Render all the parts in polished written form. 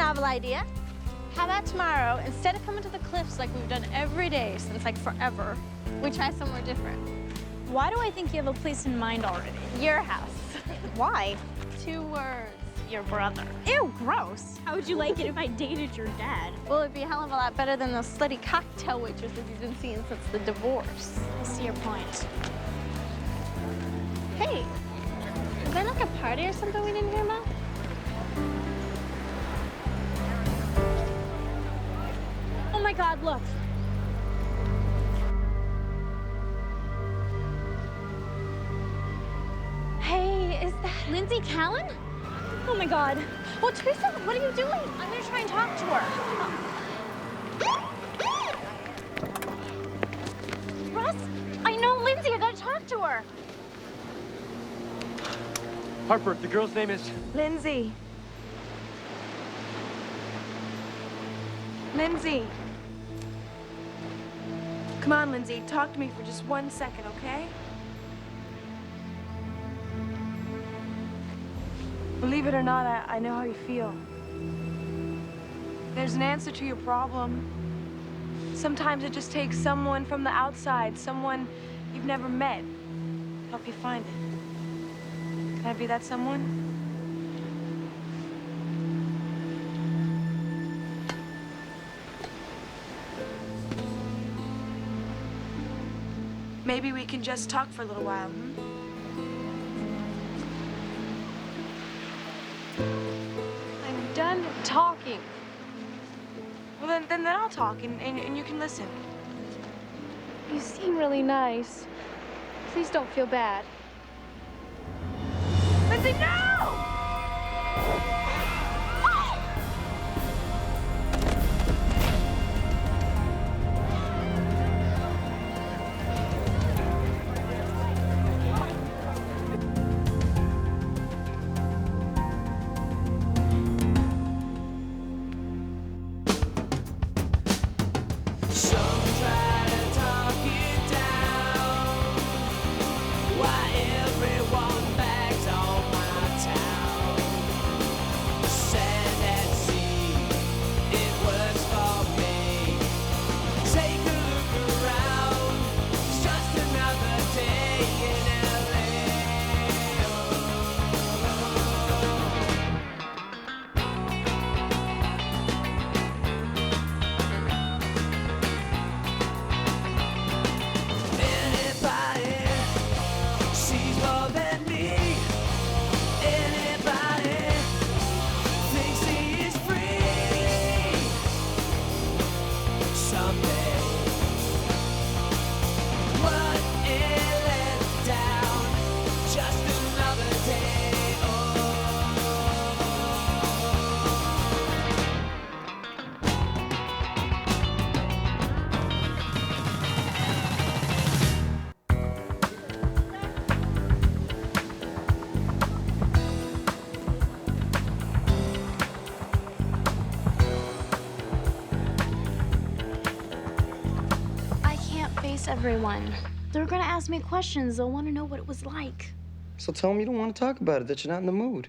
novel idea. How about tomorrow, instead of coming to the cliffs like we've done every day since like forever, we try somewhere different? Why do I think you have a place in mind already? Your house. Why? 2 words. Your brother. Ew, gross. How would you like it if I dated your dad? Well, it'd be a hell of a lot better than those slutty cocktail waitresses you've been seeing since the divorce. I see your point. Hey, is there like a party or something we didn't hear about? Oh my God, look. Hey, is that Lindsay Callan? Oh my God. Well, Teresa, what are you doing? I'm gonna try and talk to her. Russ, I know Lindsay, I gotta talk to her. Harper, the girl's name is... Lindsay. Lindsay. Come on, Lindsay. Talk to me for just 1 second, okay? Believe it or not, I know how you feel. There's an answer to your problem. Sometimes it just takes someone from the outside, someone you've never met, to help you find it. Can I be that someone? Maybe we can just talk for a little while, hmm? I'm done talking. Well, then I'll talk, and you can listen. You seem really nice. Please don't feel bad. Lindsay, no! Everyone. They're gonna ask me questions. They'll want to know what it was like. So tell them you don't want to talk about it, that you're not in the mood.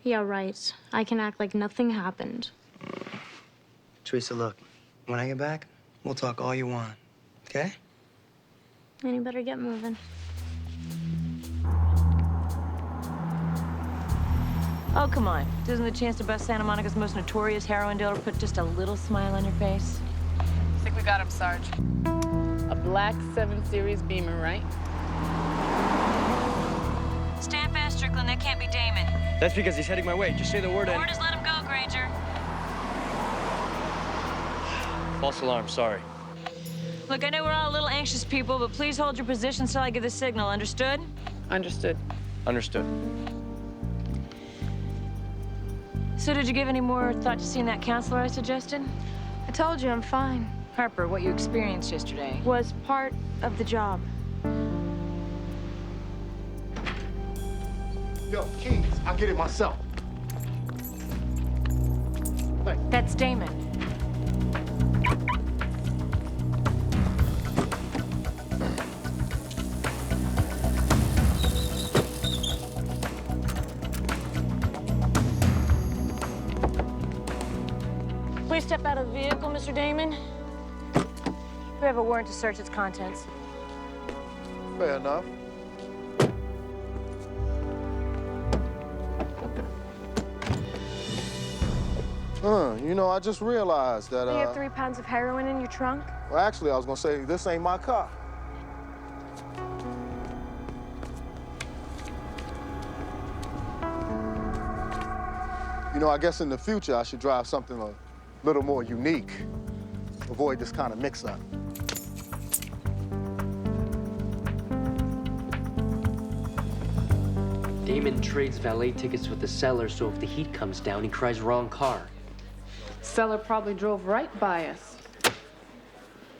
Yeah, right. I can act like nothing happened. Teresa, look, when I get back, we'll talk all you want, okay? And you better get moving. Oh, come on. Doesn't the chance to bust Santa Monica's most notorious heroin dealer put just a little smile on your face? I think we got him, Sarge. A black 7 Series Beamer, right? Stand fast, Strickland. That can't be Damon. That's because he's heading my way. Just say the word and... Or just let him go, Granger. False alarm, sorry. Look, I know we're all a little anxious people, but please hold your positions till I give the signal. Understood? Understood. Understood. So did you give any more thought to seeing that counselor I suggested? I told you I'm fine. Harper, what you experienced yesterday. Was part of the job. Yo, Keys, I'll get it myself. Thanks. That's Damon. Please step out of the vehicle, Mr. Damon. We have a warrant to search its contents. Fair enough. You know, I just realized that, You have 3 pounds of heroin in your trunk? well, actually, I was gonna say, this ain't my car. You know, I guess in the future, I should drive something a little more unique. Avoid this kind of mix-up. Damon trades valet tickets with the seller, so if the heat comes down, he cries wrong car. Seller probably drove right by us.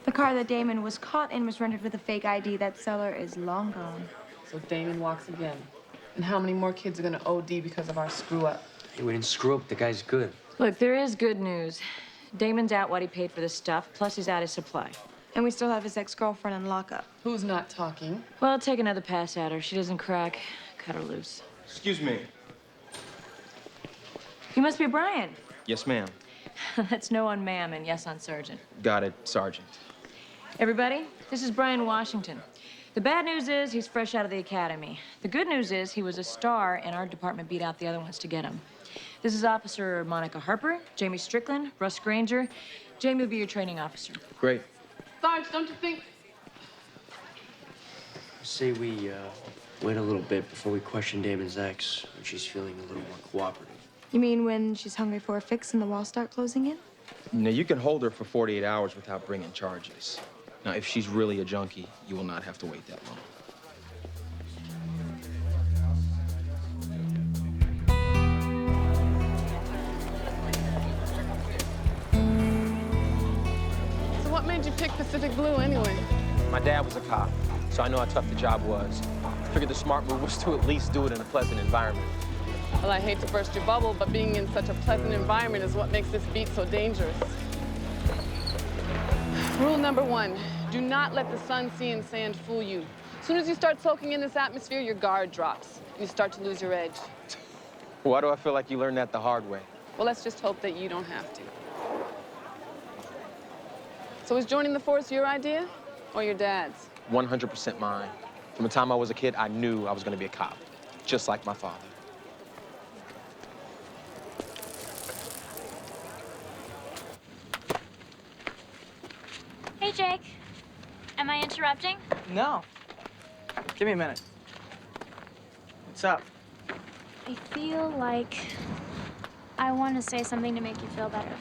The car that Damon was caught in was rented with a fake ID. That seller is long gone. So Damon walks again. And how many more kids are gonna OD because of our screw up? Hey, we didn't screw up. The guy's good. Look, there is good news. Damon's out what he paid for this stuff, plus he's out his supply. And we still have his ex-girlfriend in lockup. Who's not talking? Well, take another pass at her. She doesn't crack. Cut her loose. Excuse me. You must be Brian. Yes, ma'am. That's no on ma'am and yes on sergeant. Got it, Sergeant. Everybody, this is Brian Washington. The bad news is he's fresh out of the academy. The good news is he was a star and our department beat out the other ones to get him. This is Officer Monica Harper, Jamie Strickland, Russ Granger. Jamie will be your training officer. Great. Sarge, don't you think? Say we wait a little bit before we question Damon's ex when she's feeling a little more cooperative. You mean when she's hungry for a fix and the walls start closing in? Now, you can hold her for 48 hours without bringing charges. Now, if she's really a junkie, you will not have to wait that long. So what made you pick Pacific Blue anyway? My dad was a cop, so I know how tough the job was. I figured the smart move was to at least do it in a pleasant environment. Well, I hate to burst your bubble, but being in such a pleasant environment is what makes this beat so dangerous. Rule number 1, do not let the sun, sea, and sand fool you. As soon as you start soaking in this atmosphere, your guard drops. You start to lose your edge. Why do I feel like you learned that the hard way? Well, let's just hope that you don't have to. So is joining the force your idea or your dad's? 100% mine. From the time I was a kid, I knew I was going to be a cop, just like my father. Hey, Jake. Am I interrupting? No. Give me a minute. What's up? I feel like I want to say something to make you feel better.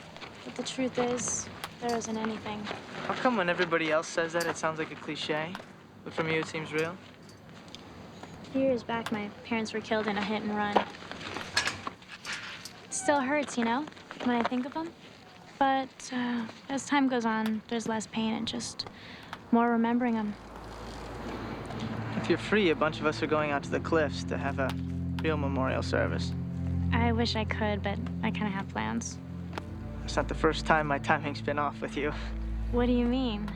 But the truth is, there isn't anything. How come when everybody else says that, it sounds like a cliche? But from you, it seems real? A few years back, my parents were killed in a hit and run. It still hurts, you know, when I think of them. But as time goes on, there's less pain and just more remembering them. If you're free, a bunch of us are going out to the cliffs to have a real memorial service. I wish I could, but I kind of have plans. It's not the first time my timing's been off with you. What do you mean?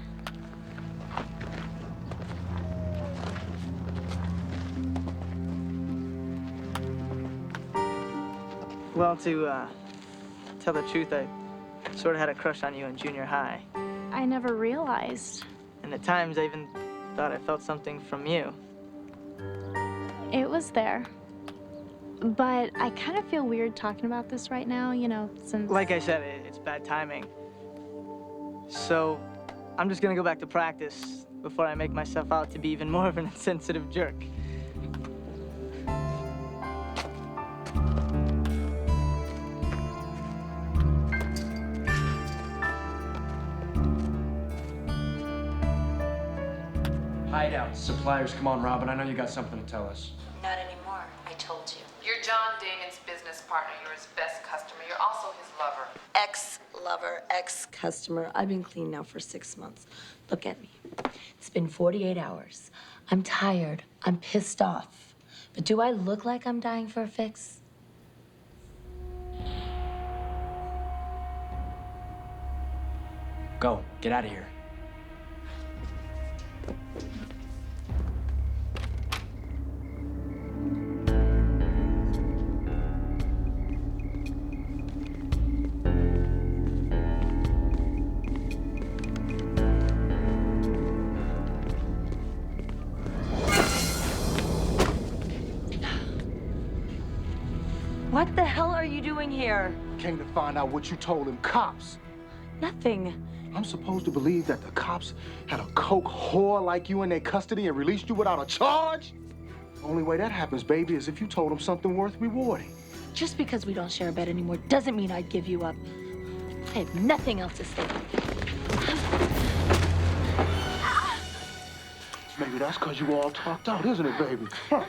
Well, to tell the truth, I sort of had a crush on you in junior high. I never realized. And at times, I even thought I felt something from you. It was there. But I kind of feel weird talking about this right now, you know, since... Like I said, it's bad timing. So I'm just gonna go back to practice before I make myself out to be even more of an insensitive jerk. Hideout. Suppliers, come on, Robin. I know you got something to tell us. Not anymore. I told you. You're John Damon's business partner. You're his best customer. You're also his lover. Ex-lover, ex-customer. I've been clean now for 6 months. Look at me. It's been 48 hours. I'm tired. I'm pissed off. But do I look like I'm dying for a fix? Go. Get out of here. hell are you doing here? Came to find out what you told them cops. Nothing. I'm supposed to believe that the cops had a coke whore like you in their custody and released you without a charge? Only way that happens, baby, is if you told them something worth rewarding. Just because we don't share a bed anymore doesn't mean I'd give you up. I have nothing else to say. Maybe that's because you all talked out, isn't it, baby? Huh.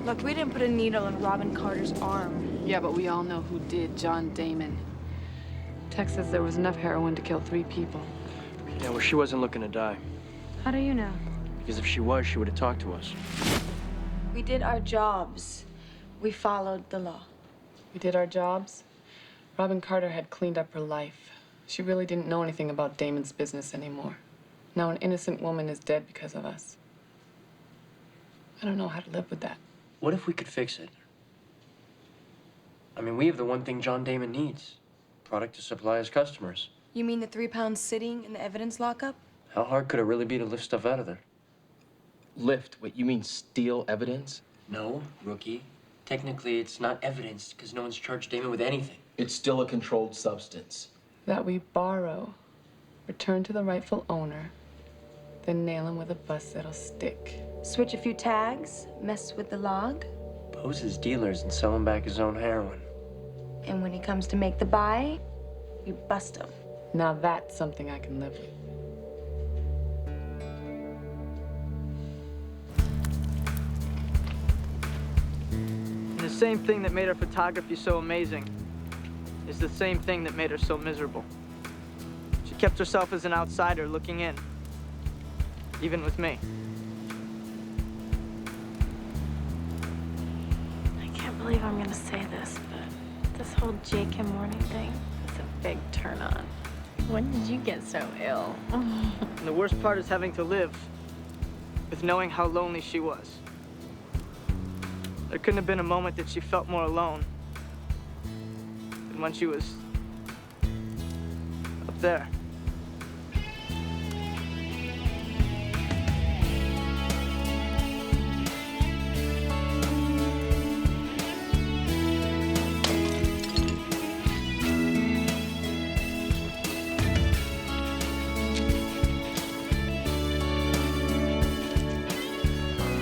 Look, we didn't put a needle in Robin Carter's arm. Yeah, but we all know who did, John Damon. Tex says there was enough heroin to kill 3 people. Yeah, well, she wasn't looking to die. How do you know? Because if she was, she would have talked to us. We did our jobs. We followed the law. We did our jobs. Robin Carter had cleaned up her life. She really didn't know anything about Damon's business anymore. Now an innocent woman is dead because of us. I don't know how to live with that. What if we could fix it? I mean, we have the one thing John Damon needs. Product to supply his customers. You mean the 3 pounds sitting in the evidence lockup? How hard could it really be to lift stuff out of there? Lift? Wait, you mean steal evidence? No, rookie. Technically, it's not evidence because no one's charged Damon with anything. It's still a controlled substance. That we borrow, return to the rightful owner, then nail him with a bus that'll stick. Switch a few tags, mess with the log, Pose his dealers and sell him back his own heroin. and when he comes to make the buy, we bust him. Now that's something I can live with. And the same thing that made her photography so amazing is the same thing that made her so miserable. She kept herself as an outsider looking in, even with me. I can't believe I'm gonna say this, but this whole Jake and Morning thing is a big turn on. When did you get so ill? And the worst part is having to live with knowing how lonely she was. There couldn't have been a moment that she felt more alone than when she was up there.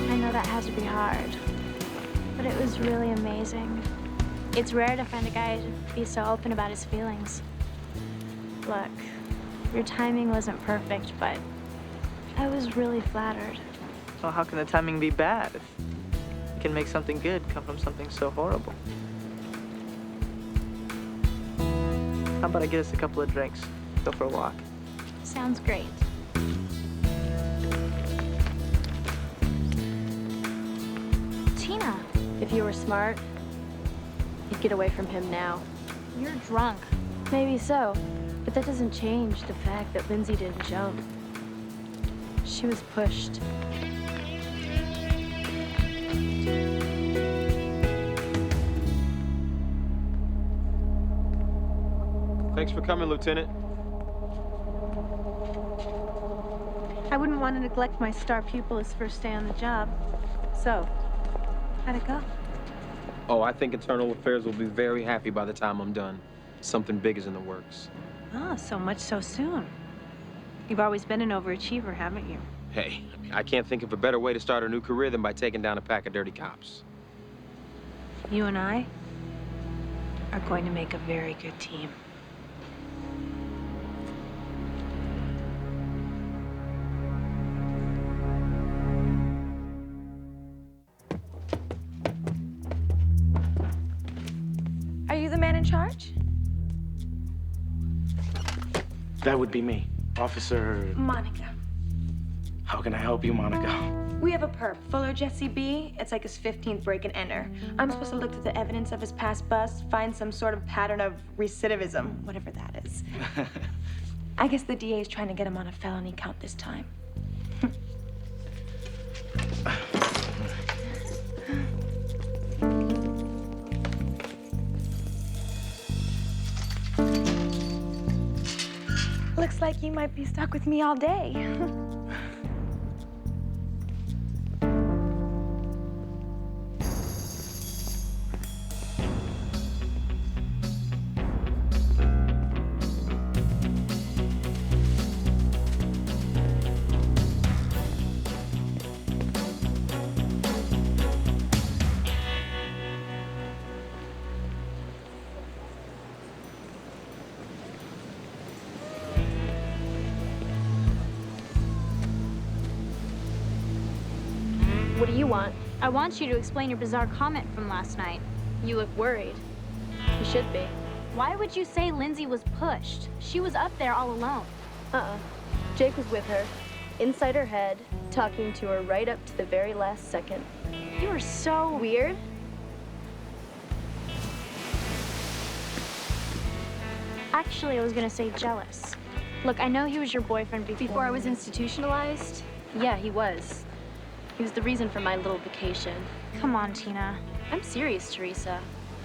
I know that had to be hard, but it was really amazing. It's rare to find a guy to be so open about his feelings. Look, your timing wasn't perfect, but I was really flattered. Well, how can the timing be bad if you can make something good come from something so horrible? How about I get us a couple of drinks, go for a walk? Sounds great. Tina, If you were smart, you'd get away from him now. you're drunk. Maybe so, but that doesn't change the fact that Lindsay didn't jump. She was pushed. Thanks for coming, Lieutenant. I wouldn't want to neglect my star pupil his first day on the job. So, how'd it go? Oh, I think Internal Affairs will be very happy by the time I'm done. Something big is in the works. Oh, so much so soon. You've always been an overachiever, haven't you? Hey, I can't think of a better way to start a new career than by taking down a pack of dirty cops. You and I are going to make a very good team. Are you the man in charge? That would be me, Officer. Monica. How can I help you, Monica? We have a perp, Fuller Jesse B. It's like his 15th break and enter. I'm supposed to look at the evidence of his past busts, find some sort of pattern of recidivism, whatever that is. I guess the DA is trying to get him on a felony count this time. Looks like you might be stuck with me all day. What do you want? I want you to explain your bizarre comment from last night. You look worried. You should be. Why would you say Lindsay was pushed? She was up there all alone. Jake was with her, inside her head, talking to her right up to the very last second. You were so Weird? Actually, I was gonna say jealous. Look, I know he was your boyfriend Before I was institutionalized? Yeah, he was. He was the reason for my little vacation. Come on, Tina. I'm serious, Teresa.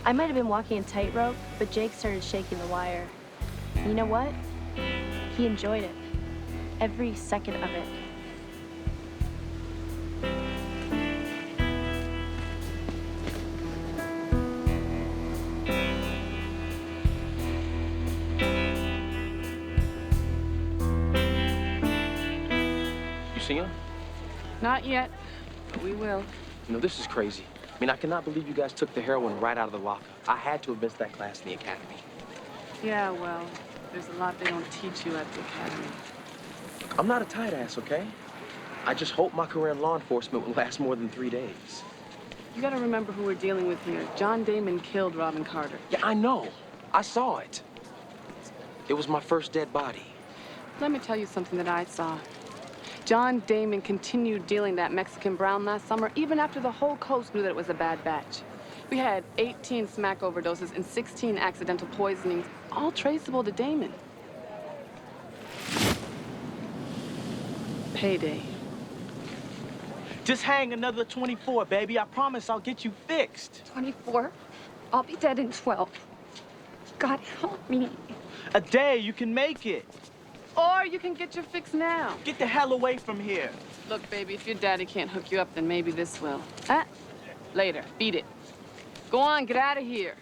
I might have been walking a tightrope, but Jake started shaking the wire. And you know what? He enjoyed it. Every second of it. You see him? Not yet, but we will. You know, this is crazy. I mean, I cannot believe you guys took the heroin right out of the locker. I had to have missed that class in the academy. Yeah, well, there's a lot they don't teach you at the academy. Look, I'm not a tight ass, okay? I just hope my career in law enforcement will last more than 3 days. You gotta remember who we're dealing with here. John Damon killed Robin Carter. Yeah, I know. I saw it. It was my first dead body. Let me tell you something that I saw. John Damon continued dealing that Mexican brown last summer, even after the whole coast knew that it was a bad batch. We had 18 smack overdoses and 16 accidental poisonings, all traceable to Damon. Payday. Just hang another 24, baby. I promise I'll get you fixed. 24? I'll be dead in 12. God help me. A day, you can make it. Or you can get your fix now. Get the hell away from here. Look, baby, if your daddy can't hook you up, then maybe this will. Later. Beat it. Go on, get out of here.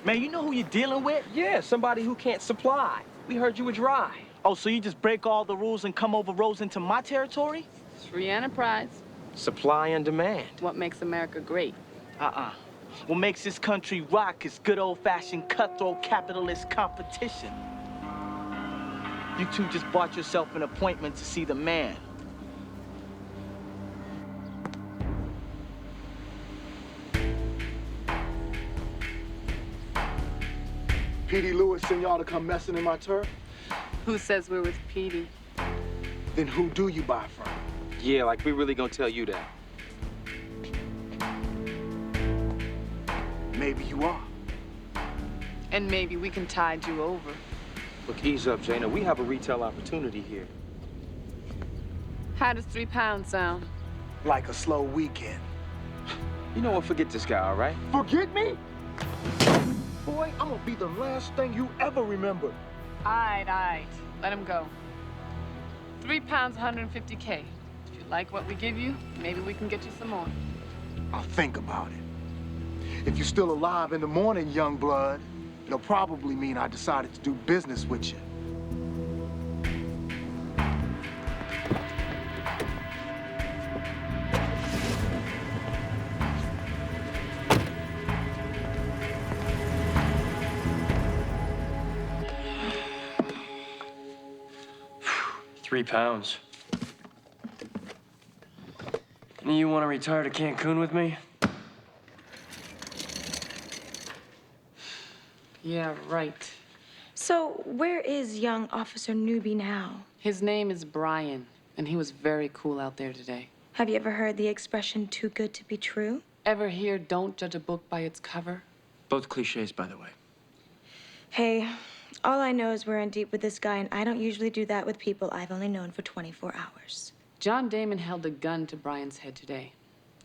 Man, you know who you're dealing with? Yeah, somebody who can't supply. We heard you were dry. Oh, so you just break all the rules and come over roads into my territory? It's free enterprise. Supply and demand. What makes America great? What makes this country rock is good old-fashioned cutthroat capitalist competition. You two just bought yourself an appointment to see the man. Petey Lewis sent y'all to come messing in my turf? Who says we're with Petey? Then who do you buy from? Yeah, like we really gonna tell you that. Maybe you are. And maybe we can tide you over. Look, ease up, Jana. We have a retail opportunity here. How does 3 pounds sound? Like a slow weekend. You know what? Forget this guy, all right? Forget me? Boy, I'm gonna be the last thing you ever remember. All right. Let him go. 3 pounds, 150K. If you like what we give you, maybe we can get you some more. I'll think about it. If you're still alive in the morning, young blood, it'll probably mean I decided to do business with you. £3 pounds. And you want to retire to Cancun with me? Yeah, right. So, where is young Officer Newby now? His name is Brian, and he was very cool out there today. Have you ever heard the expression, too good to be true? Ever hear, don't judge a book by its cover? Both cliches, by the way. Hey, all I know is we're in deep with this guy, and I don't usually do that with people I've only known for 24 hours. John Damon held a gun to Brian's head today,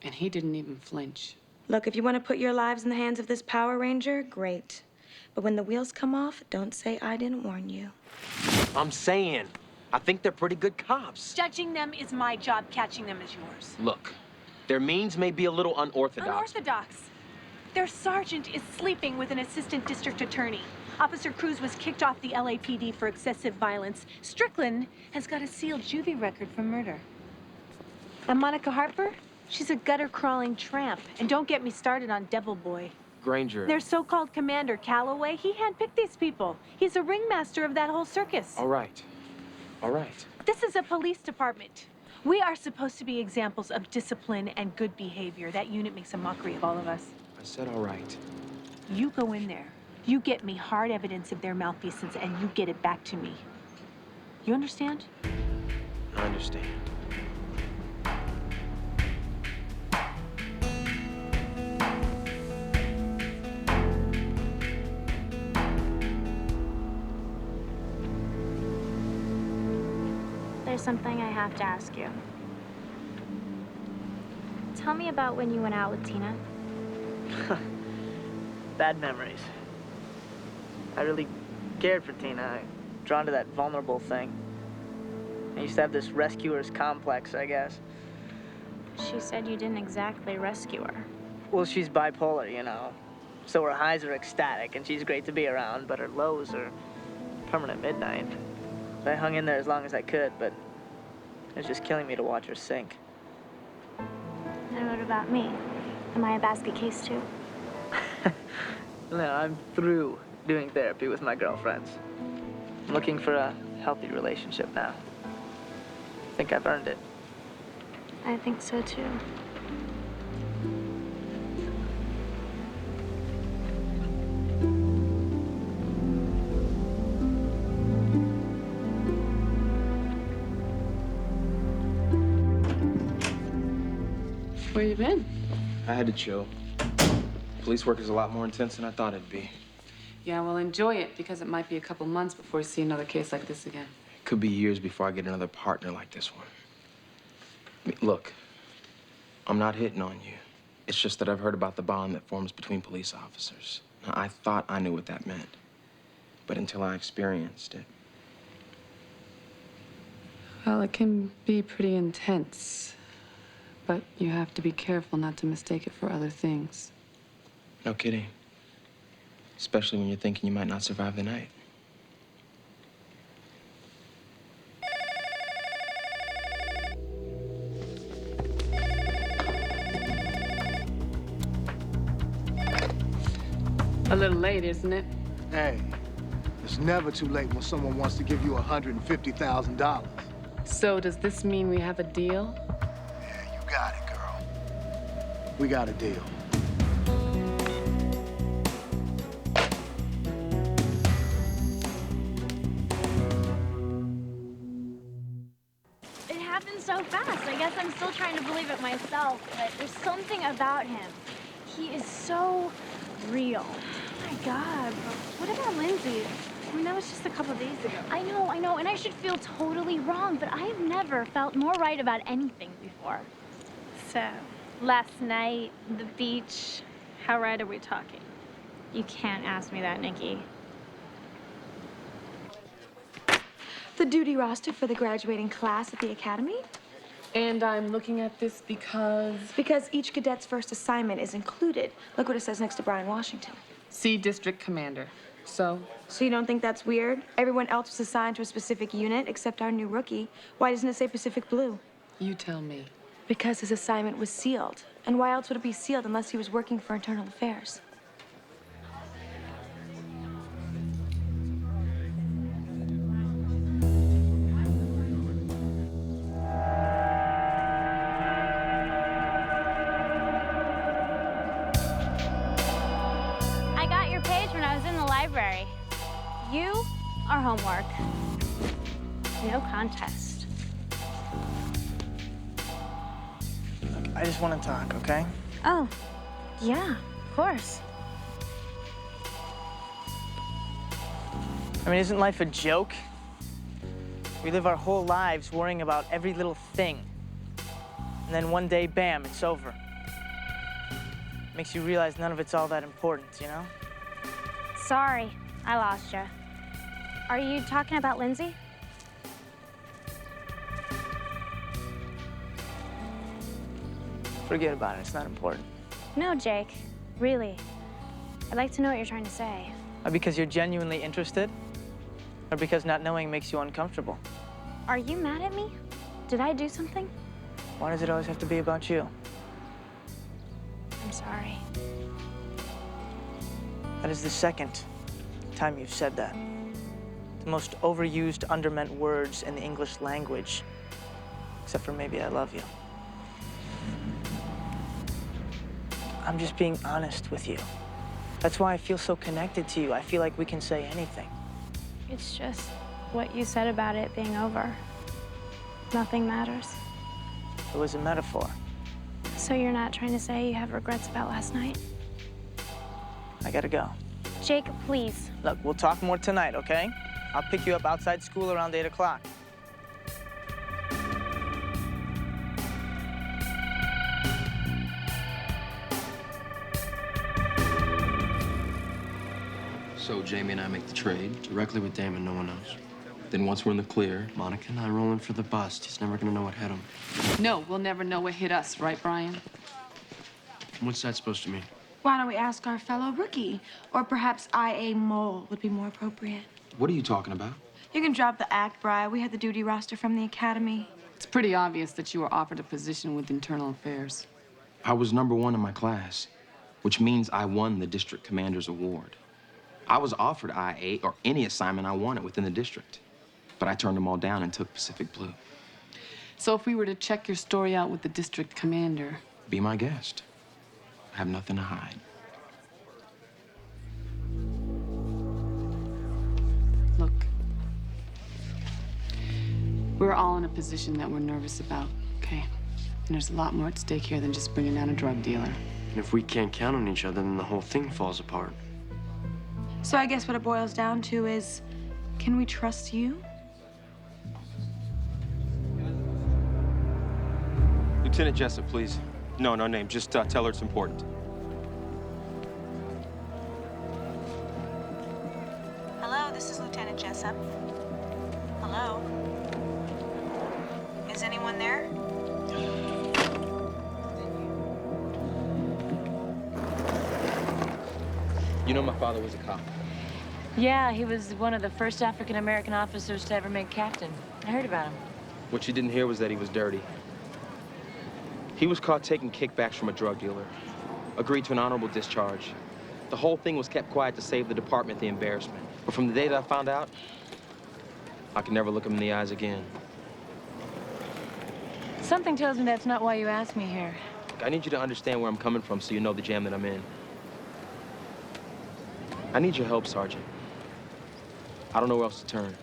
and he didn't even flinch. Look, if you want to put your lives in the hands of this Power Ranger, great. But when the wheels come off, don't say I didn't warn you. I'm saying, I think they're pretty good cops. Judging them is my job, catching them is yours. Look, their means may be a little unorthodox. Unorthodox. Their sergeant is sleeping with an assistant district attorney. Officer Cruz was kicked off the LAPD for excessive violence. Strickland has got a sealed juvie record for murder. And Monica Harper? She's a gutter-crawling tramp. And don't get me started on Devil Boy. Granger. Their so-called commander, Calloway, he handpicked these people. He's a ringmaster of that whole circus. All right. All right. This is a police department. We are supposed to be examples of discipline and good behavior. That unit makes a mockery of all of us. I said all right. You go in there. You get me hard evidence of their malfeasance, and you get it back to me. You understand? I understand. There's something I have to ask you. Tell me about when you went out with Tina. Bad memories. I really cared for Tina. I drawn to that vulnerable thing. I used to have this rescuer's complex, I guess. She said you didn't exactly rescue her. Well, she's bipolar, you know. So her highs are ecstatic, and she's great to be around, but her lows are permanent midnight. I hung in there as long as I could, but it was just killing me to watch her sink. And what about me? Am I a basket case too? No, I'm through doing therapy with my girlfriends. I'm looking for a healthy relationship now. I think I've earned it. I think so too. Where you been? I had to chill. Police work is a lot more intense than I thought it'd be. Yeah, well, enjoy it, because it might be a couple months before you see another case like this again. It could be years before I get another partner like this one. I mean, look, I'm not hitting on you. It's just that I've heard about the bond that forms between police officers. Now, I thought I knew what that meant, but until I experienced it. Well, it can be pretty intense, but you have to be careful not to mistake it for other things. No kidding. Especially when you're thinking you might not survive the night. A little late, isn't it? Hey, it's never too late when someone wants to give you $150,000. So does this mean we have a deal? Yeah, you got it, girl. We got a deal. It happened so fast. I guess I'm still trying to believe it myself, but there's something about him. He is so real. Oh my God, what about Lindsay? I mean, that was just a couple days ago. I know, and I should feel totally wrong, but I've never felt more right about anything before. So, last night, the beach, how right are we talking? You can't ask me that, Nikki. The duty roster for the graduating class at the academy? And I'm looking at this because... Because each cadet's first assignment is included. Look what it says next to Brian Washington. See District Commander. So? So you don't think that's weird? Everyone else was assigned to a specific unit except our new rookie. Why doesn't it say Pacific Blue? You tell me. Because his assignment was sealed. And why else would it be sealed unless he was working for Internal Affairs? I got your page when I was in the library. You are homework. No contest. I just want to talk, okay? Oh, yeah, of course. I mean, isn't life a joke? We live our whole lives worrying about every little thing. And then one day, bam, it's over. Makes you realize none of it's all that important, you know? Sorry, I lost you. Are you talking about Lindsay? Forget about it, it's not important. No, Jake, really. I'd like to know what you're trying to say. Because you're genuinely interested? Or because not knowing makes you uncomfortable? Are you mad at me? Did I do something? Why does it always have to be about you? I'm sorry. That is the second time you've said that. The most overused, undermeant words in the English language. Except for maybe I love you. I'm just being honest with you. That's why I feel so connected to you. I feel like we can say anything. It's just what you said about it being over. Nothing matters. It was a metaphor. So you're not trying to say you have regrets about last night? I gotta go. Jake, please. Look, we'll talk more tonight, okay? I'll pick you up outside school around 8 o'clock. So Jamie and I make the trade directly with Damon, no one knows. Then once we're in the clear, Monica and I roll in for the bust. He's never gonna know what hit him. No, we'll never know what hit us, right, Brian? What's that supposed to mean? Why don't we ask our fellow rookie? Or perhaps IA Mole would be more appropriate. What are you talking about? You can drop the act, Bri. We had the duty roster from the academy. It's pretty obvious that you were offered a position with internal affairs. I was #1 in my class, which means I won the district commander's award. I was offered IA or any assignment I wanted within the district, but I turned them all down and took Pacific Blue. So if we were to check your story out with the district commander... Be my guest. I have nothing to hide. Look, we're all in a position that we're nervous about, okay? And there's a lot more at stake here than just bringing down a drug dealer. And if we can't count on each other, then the whole thing falls apart. So I guess what it boils down to is, can we trust you? Lieutenant Jessup, please. No name. Just tell her it's important. Hello, this is Lieutenant Jessup. Hello? Is anyone there? You know my father was a cop. Yeah, he was one of the first African-American officers to ever make captain. I heard about him. What you didn't hear was that he was dirty. He was caught taking kickbacks from a drug dealer, agreed to an honorable discharge. The whole thing was kept quiet to save the department the embarrassment. But from the day that I found out, I could never look him in the eyes again. Something tells me that's not why you asked me here. I need you to understand where I'm coming from so you know the jam that I'm in. I need your help, Sergeant. I don't know where else to turn.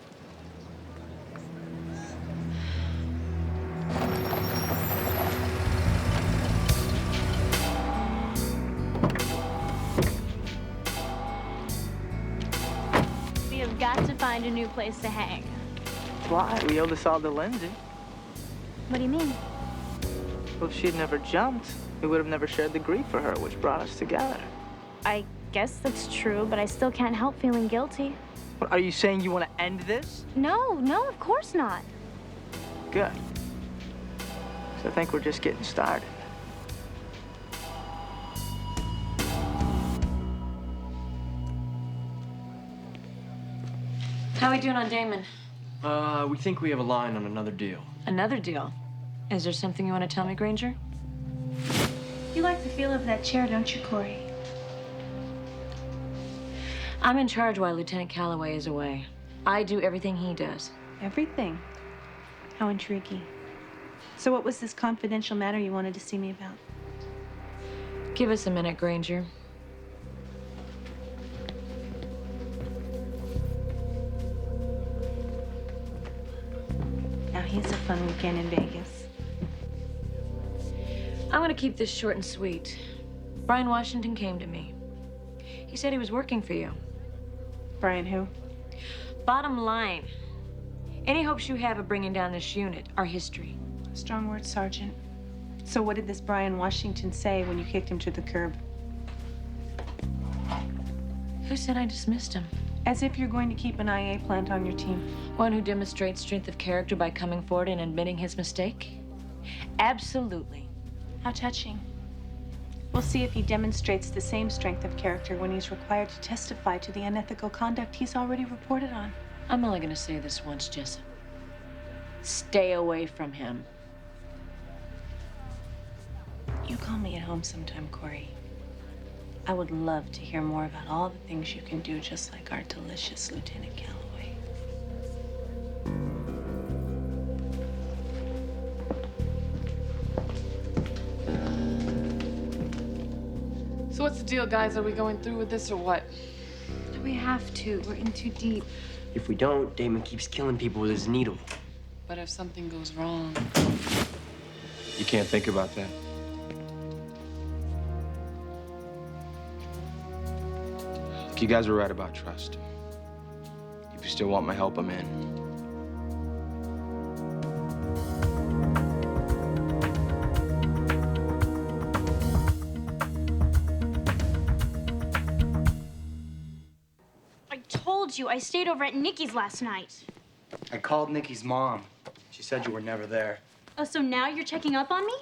We have got to find a new place to hang. Why? We owe this all to Lindsay. What do you mean? Well, if she had never jumped, we would have never shared the grief for her, which brought us together. I guess that's true, but I still can't help feeling guilty. What, are you saying you want to end this? No, of course not. Good. So I think we're just getting started. How are we doing on Damon? We think we have a line on another deal. Another deal? Is there something you want to tell me, Granger? You like the feel of that chair, don't you, Corey? I'm in charge while Lieutenant Calloway is away. I do everything he does. Everything? How intriguing. So what was this confidential matter you wanted to see me about? Give us a minute, Granger. Now here's a fun weekend in Vegas. I'm gonna keep this short and sweet. Brian Washington came to me. He said he was working for you. Brian who? Bottom line, any hopes you have of bringing down this unit are history. Strong words, Sergeant. So what did this Brian Washington say when you kicked him to the curb? Who said I dismissed him? As if you're going to keep an IA plant on your team. One who demonstrates strength of character by coming forward and admitting his mistake? Absolutely. How touching. We'll see if he demonstrates the same strength of character when he's required to testify to the unethical conduct he's already reported on. I'm only gonna say this once, Jessup. Stay away from him. You call me at home sometime, Corey. I would love to hear more about all the things you can do just like our delicious Lieutenant Calloway. So what's the deal, guys? Are we going through with this or what? We have to. We're in too deep. If we don't, Damon keeps killing people with his needle. But if something goes wrong... You can't think about that. Look, you guys are right about trust. If you still want my help, I'm in. I told you, I stayed over at Nikki's last night. I called Nikki's mom. She said you were never there. Oh, so now you're checking up on me?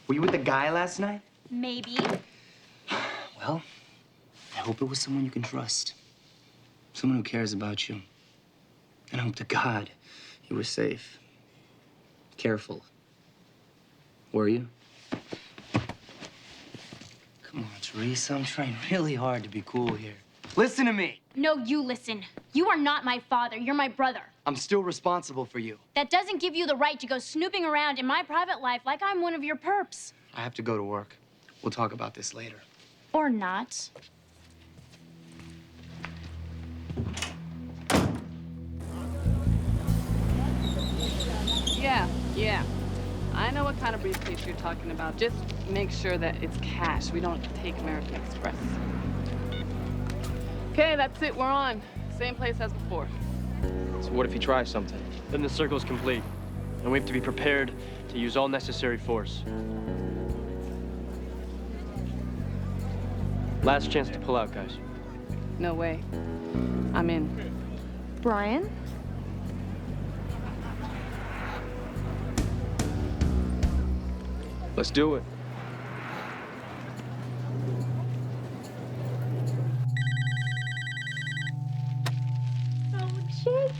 Were you with the guy last night? Maybe. Well, I hope it was someone you can trust. Someone who cares about you. And I hope to God you were safe. Careful. Were you? Come on, Teresa. I'm trying really hard to be cool here. Listen to me. No, you listen. You are not my father. You're my brother. I'm still responsible for you. That doesn't give you the right to go snooping around in my private life like I'm one of your perps. I have to go to work. We'll talk about this later. Or not. Yeah. I know what kind of briefcase you're talking about. Just make sure that it's cash. We don't take American Express. Okay, that's it. We're on. Same place as before. So what if he tries something? Then the circle's complete, and we have to be prepared to use all necessary force. Last chance to pull out, guys. No way. I'm in. Brian? Let's do it. Oh, Jake.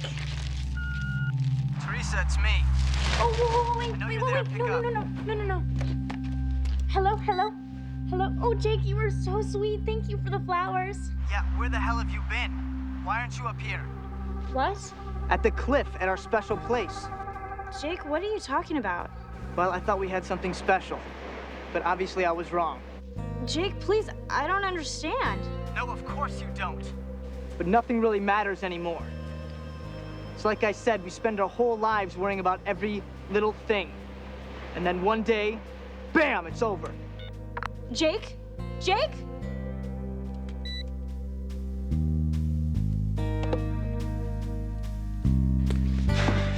Teresa, it's me. Oh, wait. No. Hello. Oh, Jake, you were so sweet. Thank you for the flowers. Yeah, where the hell have you been? Why aren't you up here? What? At the cliff at our special place. Jake, what are you talking about? Well, I thought we had something special, but obviously I was wrong. Jake, please, I don't understand. No, of course you don't. But nothing really matters anymore. It's like I said, we spend our whole lives worrying about every little thing. And then one day, bam, it's over. Jake?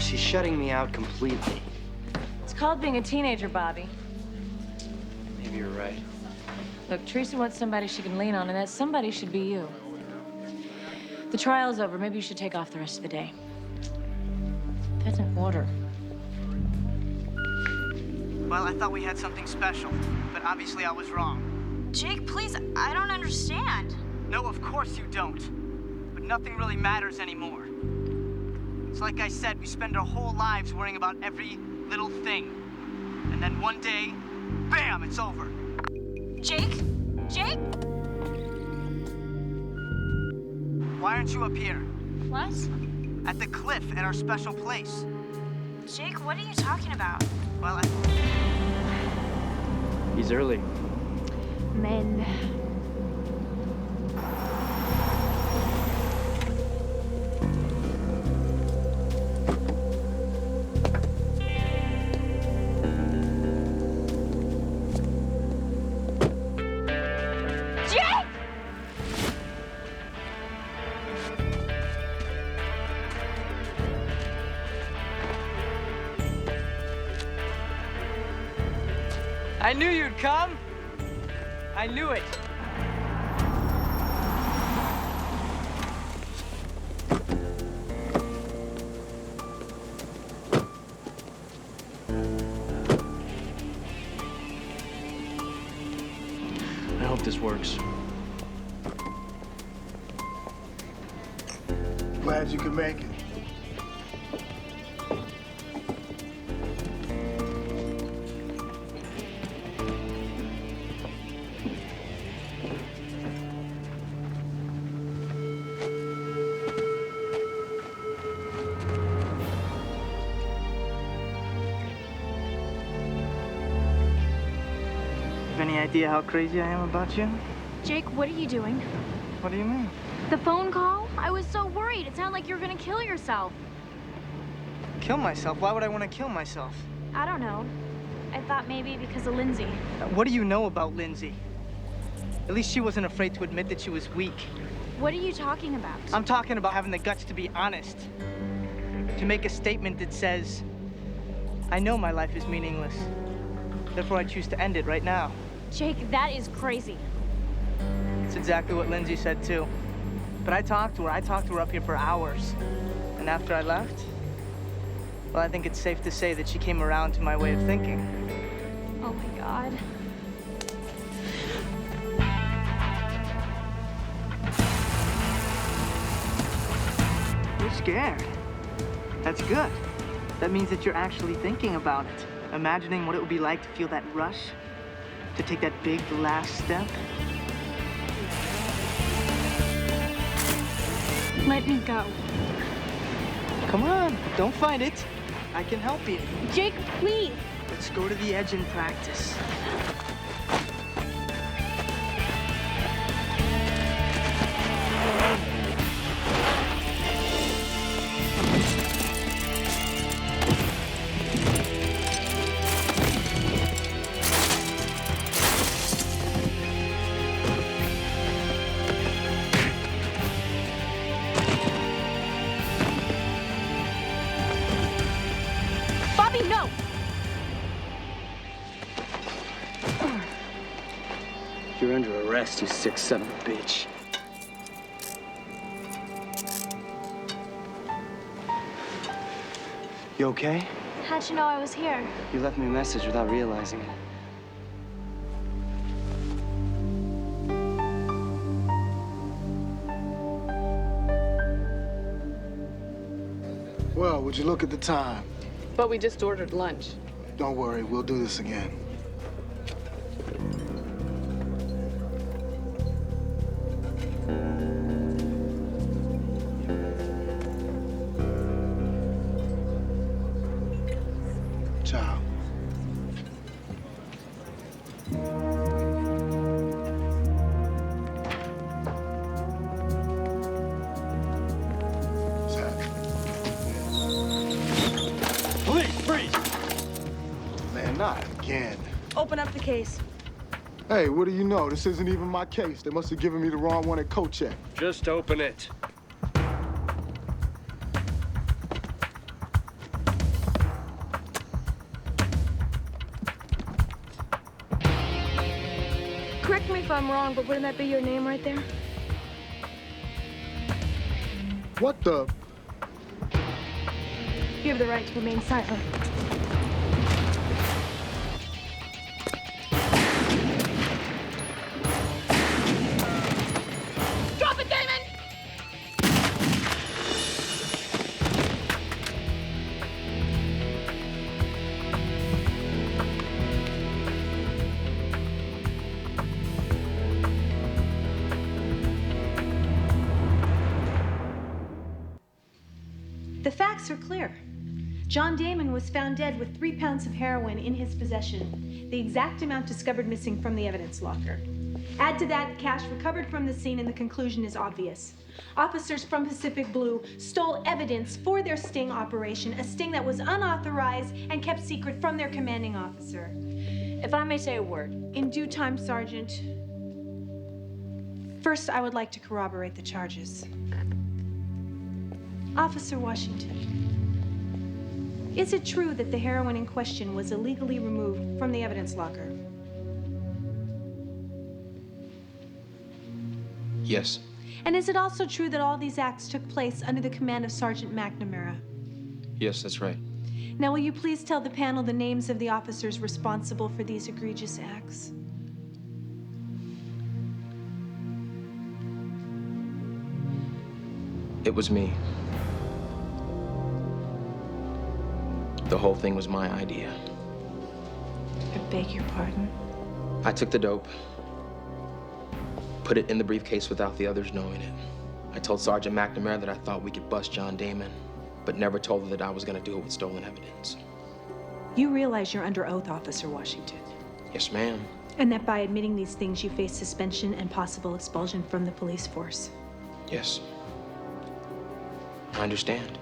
She's shutting me out completely. It's called being a teenager, Bobby. Maybe you're right. Look, Teresa wants somebody she can lean on, and that somebody should be you. The trial's over. Maybe you should take off the rest of the day. That's an order. Well, I thought we had something special, but obviously I was wrong. Jake, please, I don't understand. No, of course you don't. But nothing really matters anymore. It's like I said, we spend our whole lives worrying about every little thing. And then one day, bam, it's over. Jake? Why aren't you up here? What? At the cliff at our special place. Jake, what are you talking about? Well, He's early. Men. I knew you'd come. I knew it. I hope this works. Glad you could make it. Have any idea how crazy I am about you? Jake, what are you doing? What do you mean? The phone call? I was so worried. It sounded like you were gonna kill yourself. Kill myself? Why would I want to kill myself? I don't know. I thought maybe because of Lindsay. What do you know about Lindsay? At least she wasn't afraid to admit that she was weak. What are you talking about? I'm talking about having the guts to be honest. To make a statement that says, I know my life is meaningless. Therefore, I choose to end it right now. Jake, that is crazy. It's exactly what Lindsay said, too. But I talked to her. I talked to her up here for hours. And after I left, well, I think it's safe to say that she came around to my way of thinking. Oh my God. You're scared. That's good. That means that you're actually thinking about it. Imagining what it would be like to feel that rush. To take that big last step. Let me go. Come on, don't fight it. I can help you. Jake, please. Let's go to the edge and practice. Bobby, no! You're under arrest, you sick son of a bitch. You okay? How'd you know I was here? You left me a message without realizing it. Well, would you look at the time? But we just ordered lunch. Don't worry, we'll do this again. Ciao. Police, freeze! Man, not again. Open up the case. Hey, what do you know? This isn't even my case. They must have given me the wrong one at coat check. Just open it. Correct me if I'm wrong, but wouldn't that be your name right there? What the? You have the right to remain silent. Drop it, Damon! The facts are clear. John Damon was found dead with 3 pounds of heroin in his possession, the exact amount discovered missing from the evidence locker. Add to that cash recovered from the scene and the conclusion is obvious. Officers from Pacific Blue stole evidence for their sting operation, a sting that was unauthorized and kept secret from their commanding officer. If I may say a word. In due time, Sergeant. First, I would like to corroborate the charges. Officer Washington, is it true that the heroin in question was illegally removed from the evidence locker? Yes. And is it also true that all these acts took place under the command of Sergeant McNamara? Yes, that's right. Now, will you please tell the panel the names of the officers responsible for these egregious acts? It was me. The whole thing was my idea. I beg your pardon? I took the dope, put it in the briefcase without the others knowing it. I told Sergeant McNamara that I thought we could bust John Damon, but never told her that I was gonna do it with stolen evidence. You realize you're under oath, Officer Washington, Yes, ma'am. and that by admitting these things, you face suspension and possible expulsion from the police force. Yes. I understand.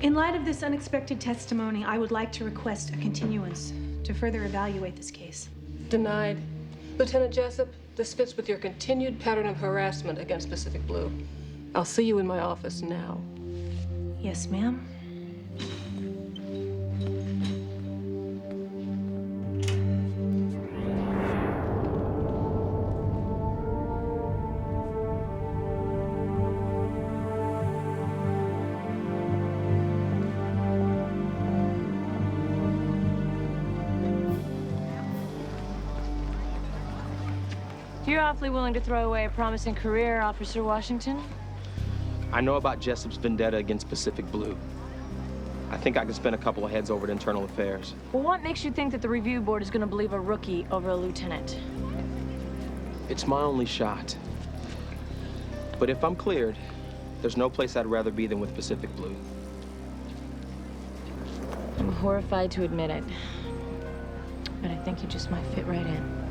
In light of this unexpected testimony, I would like to request a continuance to further evaluate this case. Denied. Lieutenant Jessup, this fits with your continued pattern of harassment against Pacific Blue. I'll see you in my office now. Yes, ma'am. You're awfully willing to throw away a promising career, Officer Washington. I know about Jessup's vendetta against Pacific Blue. I think I can spin a couple of heads over at Internal Affairs. Well, what makes you think that the review board is going to believe a rookie over a lieutenant? It's my only shot. But if I'm cleared, there's no place I'd rather be than with Pacific Blue. I'm horrified to admit it, but I think you just might fit right in.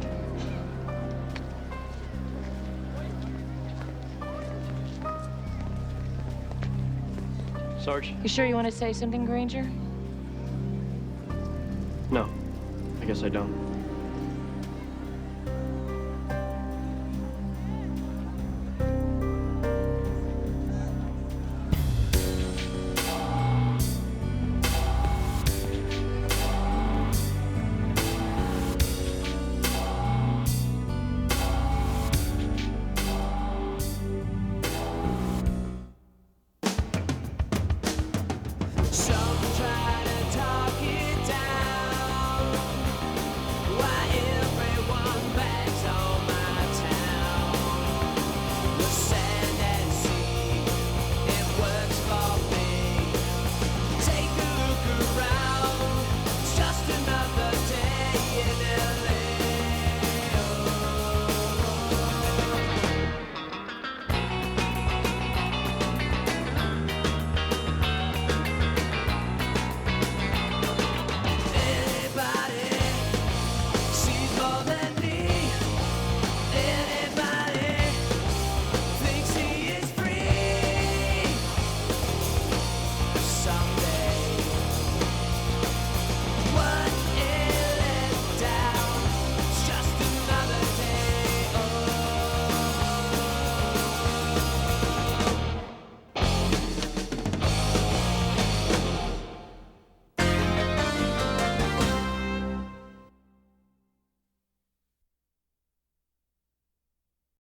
Sarge? You sure you want to say something, Granger? No, I guess I don't.